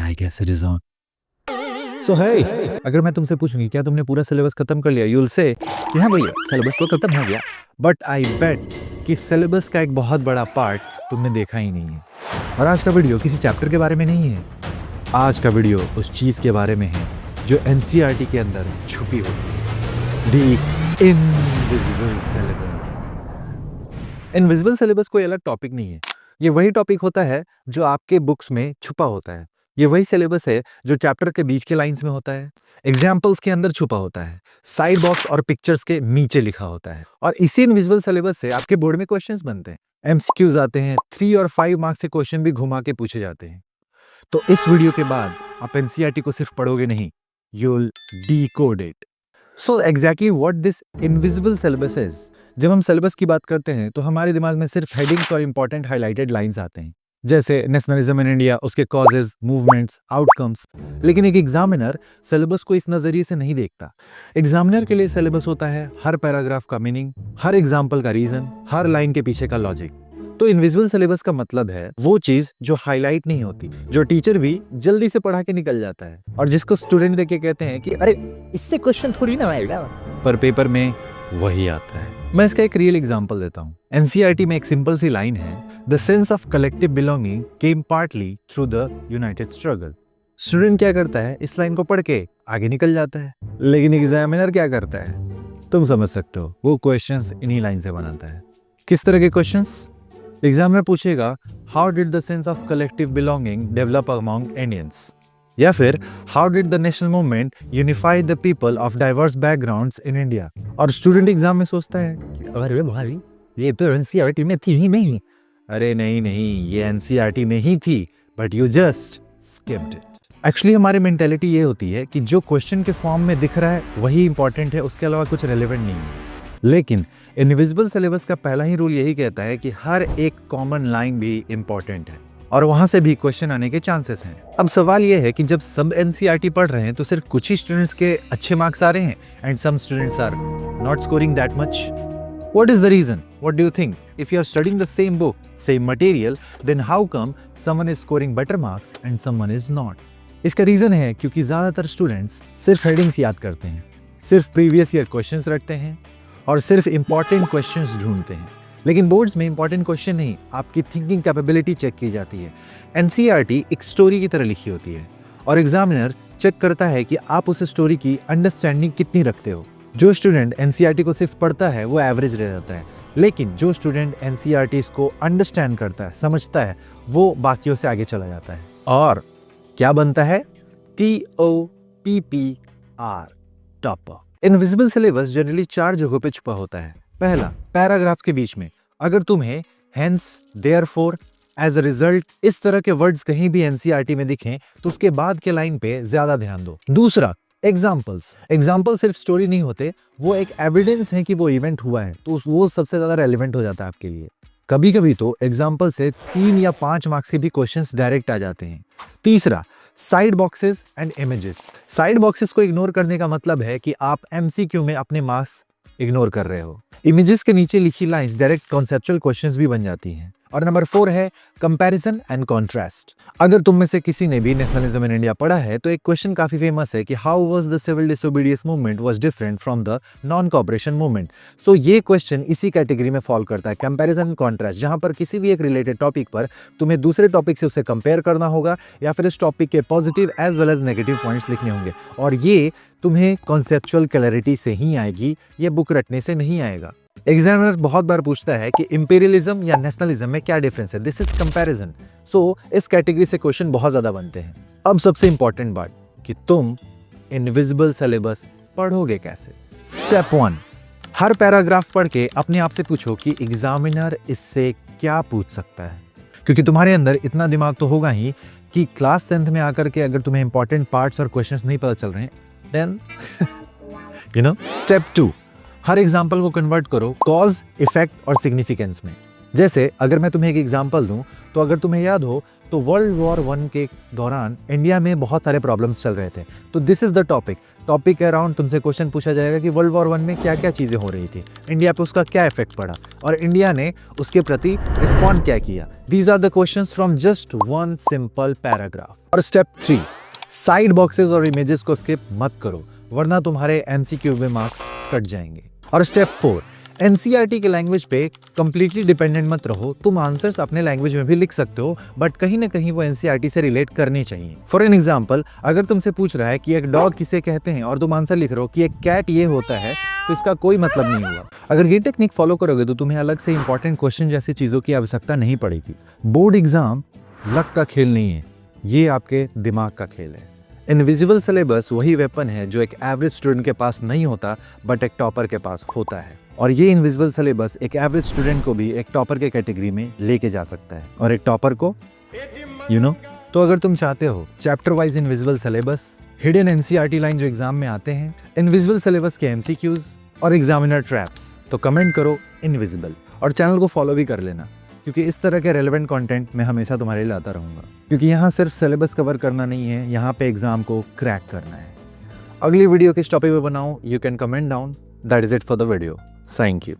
I guess it is on. So hey, अगर मैं तुमसे पूछूंगी क्या तुमने पूरा सिलेबस खत्म कर लिया, you'll say कि हाँ भैया सिलेबस तो खत्म हो गया, बट आई बेट कि सिलेबस का एक बहुत बड़ा पार्ट तुमने देखा ही नहीं है। और आज का वीडियो किसी चैप्टर के बारे में नहीं है, आज का वीडियो उस चीज़ के बारे में है जो एनसीईआरटी के अंदर छुपी होती है, the invisible syllabus. Invisible syllabus कोई अलग टॉपिक नहीं है, ये वही टॉपिक होता है जो आपके बुक्स में छुपा होता है। ये वही सिलेबस है जो चैप्टर के बीच के लाइंस में होता है, एग्जाम्पल्स के अंदर छुपा होता है, साइड बॉक्स और पिक्चर्स के नीचे लिखा होता है। और इसी इनविजिबल सिलेबस से आपके बोर्ड में क्वेश्चंस बनते हैं, एमसीक्यूज आते हैं, 3 और 5 मार्क्स के क्वेश्चन भी घुमा के पूछे जाते हैं। तो इस वीडियो के बाद आप एनसीईआरटी को सिर्फ पढ़ोगे नहीं, you'll decode it. So exactly what this invisible syllabus is. जब हम सिलेबस की बात करते हैं तो हमारे दिमाग में सिर्फ हेडिंग्स और इंपॉर्टेंट हाइलाइटेड लाइंस आते हैं, जैसे नेशनलिज्म इन इंडिया, उसके कॉजेज, मूवमेंट्स, आउटकम्स। लेकिन एक एग्जामिनर सिलेबस को इस नजरिए से नहीं देखता। एग्जामिनर के लिए सिलेबस होता है हर पैराग्राफ का मीनिंग, हर एग्जाम्पल का रीजन, हर लाइन के पीछे का लॉजिक। तो इनविजिबल सिलेबस का मतलब है वो चीज जो हाईलाइट नहीं होती, जो टीचर भी जल्दी से पढ़ा के निकल जाता है और जिसको स्टूडेंट देख के कहते हैं कि अरे इससे क्वेश्चन थोड़ी ना आएगा, पर पेपर में वही आता है। मैं इसका एक रियल एग्जांपल देता हूँ। एनसीईआरटी में एक सिंपल सी लाइन है, the sense of collective belonging came partly through the United struggle. Student क्या करता है, इस लाइन को पढ़ के आगे निकल जाता है, लेकिन एग्जामिनर क्या करता है, तुम समझ सकते हो, वो क्वेश्चंस इन्हीं लाइन से बनाता है। किस तरह के क्वेश्चंस? एग्जामिनर पूछेगा how did the sense of collective belonging develop among Indians, या फिर how did the national movement unify the people of diverse backgrounds in India. और स्टूडेंट एग्जाम में सोचता है अरे भाई ये तो एनसीईआरटी में थी ही नहीं। अरे नहीं, ये एनसीईआरटी में ही थी, but you just skipped it. Actually हमारी मेंटेलिटी ये होती है कि जो क्वेश्चन के फॉर्म में दिख रहा है वही इंपॉर्टेंट है, उसके अलावा कुछ रेलेवेंट नहीं है। लेकिन इनविजिबल सिलेबस का पहला ही रूल यही कहता है कि हर एक कॉमन लाइन भी इंपॉर्टेंट है और वहां से भी क्वेश्चन आने के चांसेस हैं। अब सवाल यह है कि जब सब एनसीईआरटी पढ़ रहे हैं तो सिर्फ कुछ ही स्टूडेंट्स के अच्छे मार्क्स आ रहे हैं and some students are not scoring that much. What is the reason? What do you think? If you are studying the same book, same material, then how come someone is scoring better marks and someone is not? इसका reason है क्योंकि ज्यादातर students सिर्फ headings याद करते हैं, सिर्फ previous year questions रटते हैं और सिर्फ इंपॉर्टेंट क्वेश्चंस ढूंढते हैं। लेकिन बोर्ड्स में इंपॉर्टेंट क्वेश्चन नहीं, आपकी थिंकिंग कैपेबिलिटी चेक की जाती है। एनसीईआरटी एक स्टोरी की तरह लिखी होती है और एग्जामिनर चेक करता है कि आप उस स्टोरी की अंडरस्टैंडिंग कितनी रखते हो। जो स्टूडेंट एनसीईआरटी को सिर्फ पढ़ता है वो एवरेज रह जाता है, लेकिन जो स्टूडेंट एनसीईआरटी को अंडरस्टैंड करता है, समझता है, वो बाकियों से आगे चला जाता है और क्या बनता है? TOPPR, topper. Invisible syllabus generally 4 जगहों पे छुपा होता है। पहला, पैराग्राफ के बीच में। अगर तुम्हें hence, therefore, as a result इस तरह के वर्ड्स कहीं भी एनसीईआरटी में दिखें तो उसके बाद के लाइन पे ज्यादा ध्यान दो। दूसरा, एग्जाम्पल्स। एग्जाम्पल सिर्फ स्टोरी नहीं होते, वो एक एविडेंस है कि वो इवेंट हुआ है, तो वो सबसे ज्यादा रेलिवेंट हो जाता है आपके लिए। कभी कभी तो एग्जाम्पल से 3 या 5 मार्क्स के भी क्वेश्चंस डायरेक्ट आ जाते हैं। तीसरा, side boxes and images. Side boxes को इग्नोर करने का मतलब है कि आप एमसीक्यू में अपने मार्क्स इग्नोर कर रहे हो। इमेजेस के नीचे लिखी लाइंस डायरेक्ट कॉन्सेप्चुअल क्वेश्चंस भी बन जाती हैं। और नंबर 4 है कंपैरिजन एंड कॉन्ट्रास्ट। अगर तुम में से किसी ने भी नेशनलिज्म इन इंडिया पढ़ा है तो एक क्वेश्चन काफी फेमस है कि how was the civil disobedience movement was different from the non cooperation movement. So ये क्वेश्चन इसी कैटेगरी में फॉल करता है, कंपैरिजन एंड कॉन्ट्रास्ट, जहां पर किसी भी एक रिलेटेड टॉपिक पर तुम्हें दूसरे टॉपिक से उसे कंपेयर करना होगा या फिर इस टॉपिक के positive as well as negative points लिखने होंगे। और ये तुम्हें कॉन्सेप्चुअल क्लैरिटी से ही आएगी, ये बुक रटने से नहीं आएगा। एग्जामिनर बहुत बार पूछता है कि इंपीरियलिज्म या नेशनलिज्म में क्या डिफरेंस है, दिस इज कंपैरिजन। सो इस कैटेगरी से क्वेश्चन बहुत ज्यादा बनते हैं। अब सबसे इंपॉर्टेंट बात कि तुम इनविजिबल सिलेबस पढ़ोगे कैसे। स्टेप 1, हर पैराग्राफ पढ़ के अपने आप से पूछो कि एग्जामिनर इससे क्या पूछ सकता है, क्योंकि तुम्हारे अंदर इतना दिमाग तो होगा ही कि क्लास 10th में आकर के अगर तुम्हें इंपॉर्टेंट पार्ट्स और क्वेश्चंस नहीं पता चल रहे हैं देन स्टेप 2, हर एग्जाम्पल को कन्वर्ट करो कॉज, इफेक्ट और सिग्निफिकेंस में। जैसे अगर मैं तुम्हें एक एग्जाम्पल दूं तो अगर तुम्हें याद हो तो वर्ल्ड वॉर 1 के दौरान इंडिया में बहुत सारे प्रॉब्लम्स चल रहे थे। तो दिस इज द टॉपिक के अराउंड तुमसे क्वेश्चन पूछा जाएगा कि वर्ल्ड वॉर 1 में क्या क्या चीज़ें हो रही थी, इंडिया पे उसका क्या इफेक्ट पड़ा और इंडिया ने उसके प्रति रिस्पॉन्ड क्या किया। These are the questions from just one simple paragraph. और स्टेप 3, साइड बॉक्सेस और इमेजेस को स्किप मत करो वरना तुम्हारे एमसीक्यू में मार्क्स कट जाएंगे। और स्टेप 4, एनसीईआरटी के लैंग्वेज पे कंप्लीटली डिपेंडेंट मत रहो। तुम आंसर्स अपने लैंग्वेज में भी लिख सकते हो बट कहीं ना कहीं वो एनसीईआरटी से रिलेट करने चाहिए। फॉर एन एग्जांपल, अगर तुमसे पूछ रहा है कि एक डॉग किसे कहते हैं और तुम आंसर लिख रहे हो कि एक कैट ये होता है, तो इसका कोई मतलब नहीं हुआ। अगर ये टेक्निक फॉलो करोगे तो तुम्हें अलग से इंपॉर्टेंट क्वेश्चन जैसी चीज़ों की आवश्यकता नहीं पड़ेगी। बोर्ड एग्जाम लक का खेल नहीं है, ये आपके दिमाग का खेल है। इनविजिबल सिलेबस वही वेपन है जो एक एवरेज स्टूडेंट के पास नहीं होता बट एक टॉपर के पास होता है। और ये इनविजिबल सिलेबस एक एवरेज स्टूडेंट को भी एक टॉपर के कैटेगरी में लेके जा सकता है और एक टॉपर को तो अगर तुम चाहते हो chapter wise invisible syllabus, hidden NCERT line जो एग्जाम में आते हैं, इनविजिबल सिलेबस के एमसीक्यूज और एग्जामिनर ट्रैप्स, तो कमेंट करो इनविजिबल और चैनल को फॉलो भी कर लेना क्योंकि इस तरह के रेलेवेंट कंटेंट मैं हमेशा तुम्हारे लिए लाता रहूँगा। क्योंकि यहाँ सिर्फ सिलेबस कवर करना नहीं है, यहाँ पे एग्जाम को क्रैक करना है। अगली वीडियो किस टॉपिक पे बनाऊँ, you can comment down. That is it for the video. Thank you.